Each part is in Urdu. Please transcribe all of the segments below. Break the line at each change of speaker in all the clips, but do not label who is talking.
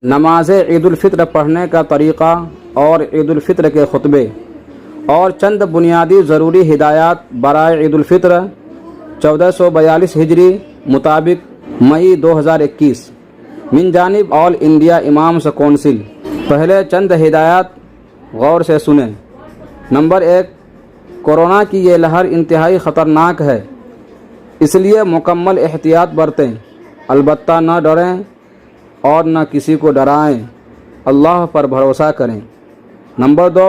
نماز عید الفطر پڑھنے کا طریقہ اور عید الفطر کے خطبے اور چند بنیادی ضروری ہدایات برائے عید الفطر 1442 ہجری مطابق مئی 2021 من جانب آل انڈیا امامز کونسل۔ پہلے چند ہدایات غور سے سنیں۔ نمبر 1، کورونا کی یہ لہر انتہائی خطرناک ہے، اس لیے مکمل احتیاط برتیں، البتہ نہ ڈریں اور نہ کسی کو ڈرائیں، اللہ پر بھروسہ کریں۔ نمبر 2،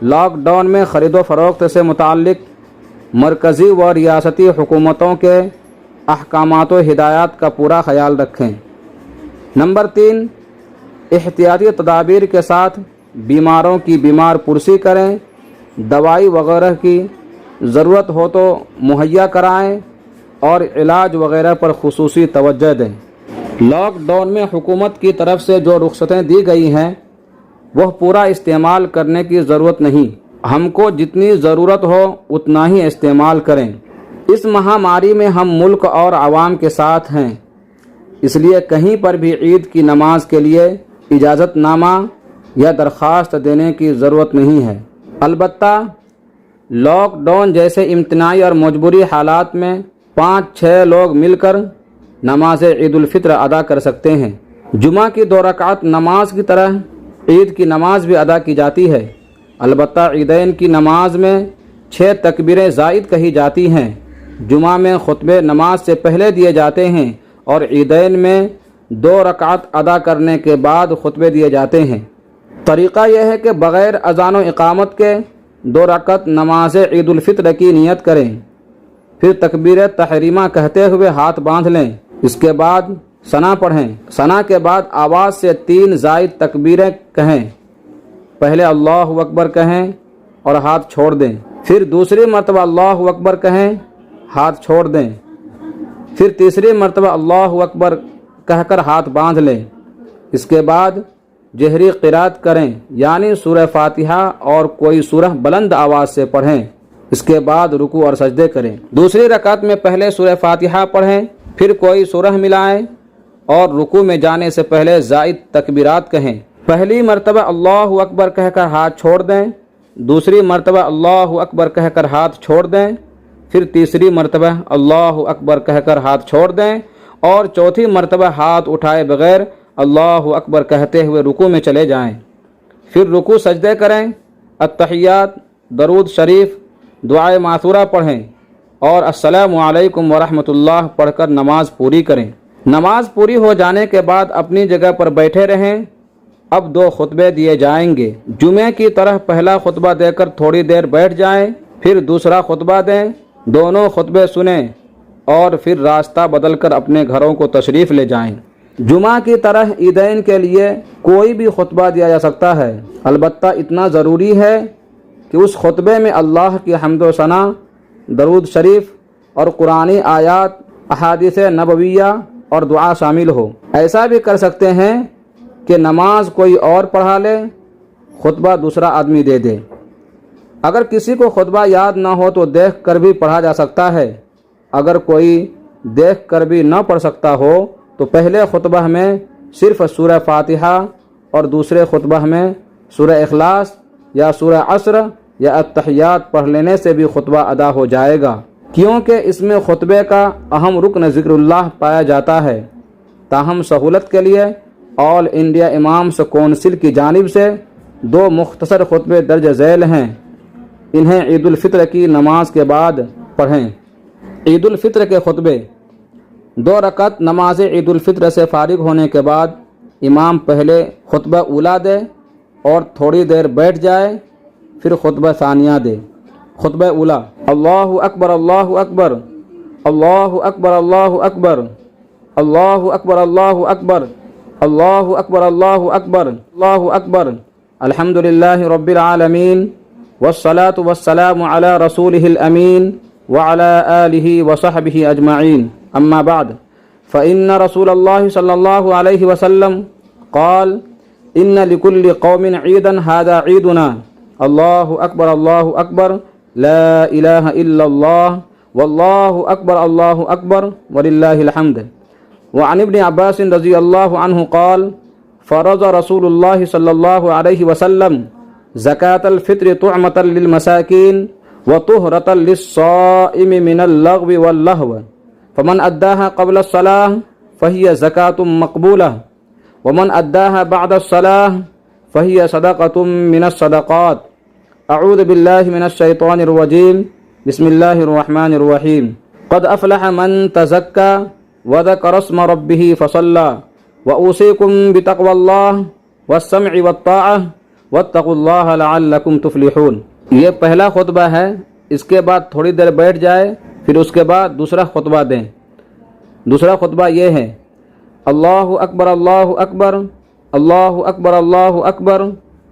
لاک ڈاؤن میں خرید و فروخت سے متعلق مرکزی و ریاستی حکومتوں کے احکامات و ہدایات کا پورا خیال رکھیں۔ نمبر 3، احتیاطی تدابیر کے ساتھ بیماروں کی بیمار پرسی کریں، دوائی وغیرہ کی ضرورت ہو تو مہیا کرائیں اور علاج وغیرہ پر خصوصی توجہ دیں۔ لاک ڈاؤن میں حکومت کی طرف سے جو رخصتیں دی گئی ہیں وہ پورا استعمال کرنے کی ضرورت نہیں، ہم کو جتنی ضرورت ہو اتنا ہی استعمال کریں۔ اس مہاماری میں ہم ملک اور عوام کے ساتھ ہیں، اس لیے کہیں پر بھی عید کی نماز کے لیے اجازت نامہ یا درخواست دینے کی ضرورت نہیں ہے۔ البتہ لاک ڈاؤن جیسے امتناعی اور مجبوری حالات میں 5-6 لوگ مل کر نماز عید الفطر ادا کر سکتے ہیں۔ جمعہ کی 2 رکعت نماز کی طرح عید کی نماز بھی ادا کی جاتی ہے، البتہ عیدین کی نماز میں 6 تکبیریں زائد کہی جاتی ہیں۔ جمعہ میں خطبے نماز سے پہلے دیے جاتے ہیں اور عیدین میں 2 رکعت ادا کرنے کے بعد خطبے دیے جاتے ہیں۔ طریقہ یہ ہے کہ بغیر اذان و اقامت کے 2 رکعت نماز عید الفطر کی نیت کریں، پھر تکبیر تحریمہ کہتے ہوئے ہاتھ باندھ لیں، اس کے بعد ثنا پڑھیں۔ ثنا کے بعد آواز سے 3 زائد تکبیریں کہیں، پہلے اللہ اکبر کہیں اور ہاتھ چھوڑ دیں، پھر دوسری مرتبہ اللہ اکبر کہیں، ہاتھ چھوڑ دیں، پھر تیسری مرتبہ اللہ اکبر کہہ کر ہاتھ باندھ لیں۔ اس کے بعد جہری قرات کریں، یعنی سورہ فاتحہ اور کوئی سورہ بلند آواز سے پڑھیں، اس کے بعد رکوع اور سجدے کریں۔ دوسری رکعت میں پہلے سورہ فاتحہ پڑھیں، پھر کوئی سورہ ملائیں اور رکوع میں جانے سے پہلے زائد تکبیرات کہیں۔ پہلی مرتبہ اللہ اکبر کہہ کر ہاتھ چھوڑ دیں، دوسری مرتبہ اللہ اکبر کہہ کر ہاتھ چھوڑ دیں، پھر تیسری مرتبہ اللہ اکبر کہہ کر ہاتھ چھوڑ دیں اور چوتھی مرتبہ ہاتھ اٹھائے بغیر اللہ اکبر کہتے ہوئے رکوع میں چلے جائیں۔ پھر رکوع سجدے کریں، التحیات، درود شریف، دعائے ماثورہ پڑھیں اور السلام علیکم ورحمۃ اللہ پڑھ کر نماز پوری کریں۔ نماز پوری ہو جانے کے بعد اپنی جگہ پر بیٹھے رہیں۔ اب 2 خطبے دیے جائیں گے، جمعے کی طرح پہلا خطبہ دے کر تھوڑی دیر بیٹھ جائیں، پھر دوسرا خطبہ دیں، دونوں خطبے سنیں اور پھر راستہ بدل کر اپنے گھروں کو تشریف لے جائیں۔ جمعہ کی طرح عیدین کے لیے کوئی بھی خطبہ دیا جا سکتا ہے، البتہ اتنا ضروری ہے کہ اس خطبے میں اللہ کی حمد و ثنا، درود شریف اور قرآنی آیات، احادیث نبویہ اور دعا شامل ہو۔ ایسا بھی کر سکتے ہیں کہ نماز کوئی اور پڑھا لے، خطبہ دوسرا آدمی دے دے۔ اگر کسی کو خطبہ یاد نہ ہو تو دیکھ کر بھی پڑھا جا سکتا ہے۔ اگر کوئی دیکھ کر بھی نہ پڑھ سکتا ہو تو پہلے خطبہ میں صرف سورہ فاتحہ اور دوسرے خطبہ میں سورہ اخلاص یا سورہ عصر یا التحیات پڑھ لینے سے بھی خطبہ ادا ہو جائے گا، کیونکہ اس میں خطبے کا اہم رکن ذکر اللہ پایا جاتا ہے۔ تاہم سہولت کے لیے آل انڈیا امامز کونسل کی جانب سے 2 مختصر خطبے درج ذیل ہیں، انہیں عید الفطر کی نماز کے بعد پڑھیں۔ عید الفطر کے خطبے: 2 رکعت نماز عید الفطر سے فارغ ہونے کے بعد امام پہلے خطبہ اولیٰ دے اور تھوڑی دیر بیٹھ جائے، پھر خطبہ ثانیہ دے۔ خطبہ اولیٰ: اللہ اکبر اللہ اکبر، اللہ اکبر اللہ اکبر، اللہ اکبر اللہ اکبر، اللہ اکبر اللہ اکبر، اللہ اکبر، الحمد للہ رب العالمین والصلاة والسلام علی رسولہ الامین وعلی آلہ وصحبہ اجمعین، اما بعد فإن رسول اللہ صلی اللہ علیہ وسلم قال ان لكل قوم عیدا هذا عیدنا، اللہ اکبر لا الہ الا اللہ واللہ اکبر وللہ الحمد۔ وعن ابن عباس رضی اللہ عنہ قال فرض رسول الله صلى الله عليه وسلم زكاة الفطر طعمة للمساكين وطهرة للصائم من اللغو واللهو، فمن أداها قبل الصلاة فهي زكاة مقبولة، ومن أداها بعد الصلاة فهي صدقة من الصدقات۔ اعوذ باللہ من الشیطان الرجیم، بسم اللہ الرحمن الرحیم۔ قد افلح من تزکا وذکر اسم ربہ فصلی، واوصیکم بتقوی اللہ والسمع والطاعہ واتقوا اللہ لعلکم تفلحون۔ یہ پہلا خطبہ ہے، اس کے بعد تھوڑی دیر بیٹھ جائے، پھر اس کے بعد دوسرا خطبہ دیں۔ دوسرا خطبہ یہ ہے: اللہ اکبر اللہ اکبر، اللہ اکبر اللہ اکبر،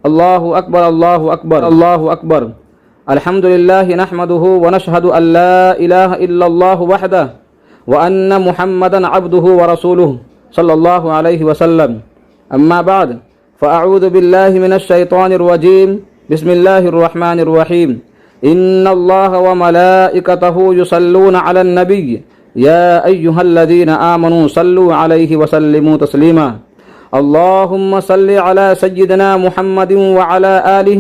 اللہ اکبر اللہ اکبر، اللہ اکبر، الحمدللہ نحمدہ ونشہد ان لا الہ الا اللہ وحدہ وان محمدا عبدہ ورسولہ صلی اللہ علیہ وسلم۔ اما بعد فاعوذ باللہ من الشیطان الرجیم، بسم اللہ الرحمن الرحیم۔ ان اللہ وملائکتہ یصلون علی النبی یا ایہا الذین آمنوا صلوا علیہ وسلموا تسلیما۔ اللہم صل علی سیدنا محمد وعلی آلہ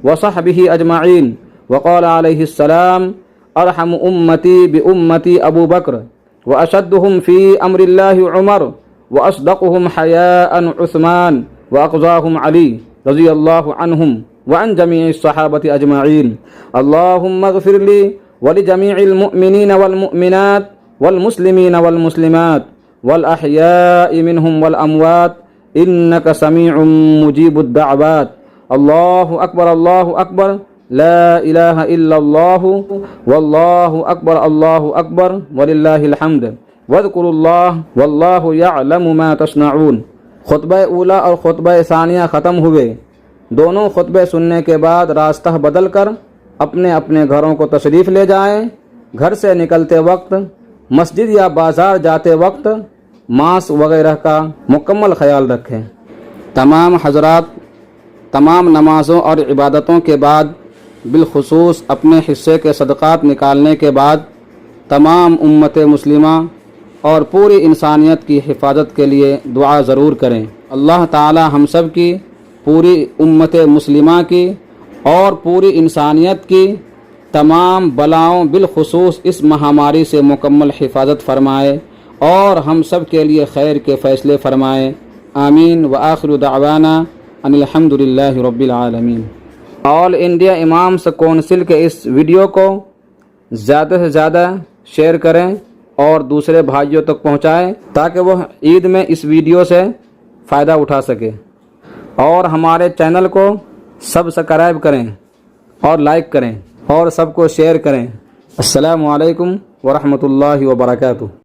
وصحبہ اجمعین۔ وقال علیہ السلام: ارحم امتی بامتی ابو بکر، واشدہم فی امر اللہ عمر، واصدقہم حیاء عثمان، واقضاہم علی رضی اللہ عنہم وعن جمیع الصحابۃ اجمعین۔ اللہم اغفر لی ولجمیع المؤمنین والمؤمنات والمسلمین والمسلمات والاحیاء منہم والاموات انک سمیع مجیب الدعوات۔ اللہ اکبر لا الہ الا اللہ واللہ اکبر وللہ الحمد، واذکروا اللہ واللہ یعلم ما تصنعون۔ خطبہ اولا اور خطبہ ثانیہ ختم ہوئے۔ دونوں خطبے سننے کے بعد راستہ بدل کر اپنے اپنے گھروں کو تشریف لے جائیں۔ گھر سے نکلتے وقت، مسجد یا بازار جاتے وقت ماسک وغیرہ کا مکمل خیال رکھیں۔ تمام حضرات تمام نمازوں اور عبادتوں کے بعد، بالخصوص اپنے حصے کے صدقات نکالنے کے بعد، تمام امت مسلمہ اور پوری انسانیت کی حفاظت کے لیے دعا ضرور کریں۔ اللہ تعالی ہم سب کی، پوری امت مسلمہ کی اور پوری انسانیت کی تمام بلاؤں بالخصوص اس مہاماری سے مکمل حفاظت فرمائے اور ہم سب کے لیے خیر کے فیصلے فرمائے۔ آمین۔ وآخر دعوانا ان الحمدللہ رب العالمین۔ آل انڈیا امامس کونسل کے اس ویڈیو کو زیادہ سے زیادہ شیئر کریں اور دوسرے بھائیوں تک پہنچائیں تاکہ وہ عید میں اس ویڈیو سے فائدہ اٹھا سکے، اور ہمارے چینل کو سبسکرائب کریں اور لائک کریں اور سب کو شیئر کریں۔ السلام علیکم ورحمۃ اللہ وبرکاتہ۔